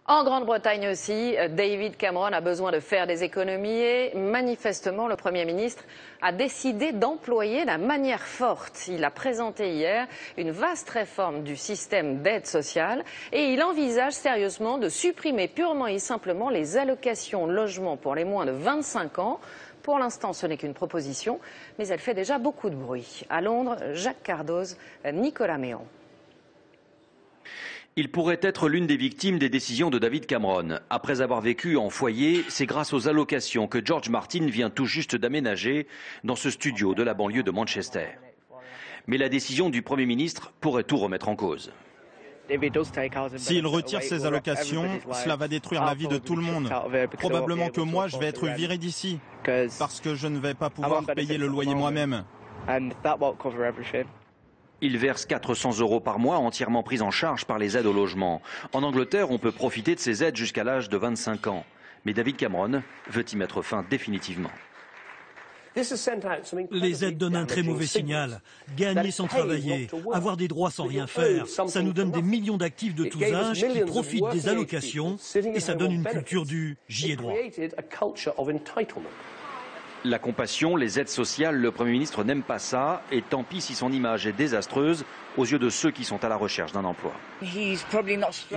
En Grande-Bretagne aussi, David Cameron a besoin de faire des économies et manifestement le Premier ministre a décidé d'employer la manière forte. Il a présenté hier une vaste réforme du système d'aide sociale et il envisage sérieusement de supprimer purement et simplement les allocations logement pour les moins de 25 ans. Pour l'instant, ce n'est qu'une proposition, mais elle fait déjà beaucoup de bruit. À Londres, Jacques Cardoz, Nicolas Méan. Il pourrait être l'une des victimes des décisions de David Cameron. Après avoir vécu en foyer, c'est grâce aux allocations que George Martin vient tout juste d'aménager dans ce studio de la banlieue de Manchester. Mais la décision du Premier ministre pourrait tout remettre en cause. S'il retire ces allocations, cela va détruire la vie de tout le monde. Probablement que moi, je vais être viré d'ici, parce que je ne vais pas pouvoir payer le loyer moi-même. Il verse 400 € par mois, entièrement pris en charge par les aides au logement. En Angleterre, on peut profiter de ces aides jusqu'à l'âge de 25 ans. Mais David Cameron veut y mettre fin définitivement. Les aides donnent un très mauvais signal. Gagner sans travailler, avoir des droits sans rien faire, ça nous donne des millions d'actifs de tous âges qui profitent des allocations et ça donne une culture du « j'y ai droit ». La compassion, les aides sociales, le Premier ministre n'aime pas ça, et tant pis si son image est désastreuse aux yeux de ceux qui sont à la recherche d'un emploi. Il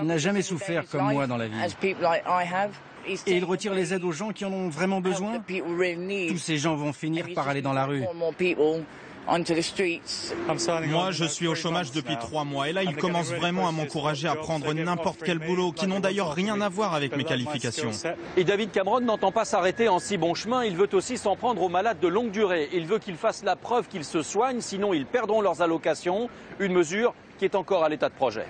n'a jamais souffert comme moi dans la vie. Et il retire les aides aux gens qui en ont vraiment besoin. Tous ces gens vont finir par aller dans la rue. Moi, je suis au chômage depuis 3 mois et là, il commence vraiment à m'encourager à prendre n'importe quel boulot, qui n'ont d'ailleurs rien à voir avec mes qualifications. Et David Cameron n'entend pas s'arrêter en si bon chemin, il veut aussi s'en prendre aux malades de longue durée. Il veut qu'ils fassent la preuve qu'ils se soignent, sinon ils perdront leurs allocations, une mesure qui est encore à l'état de projet.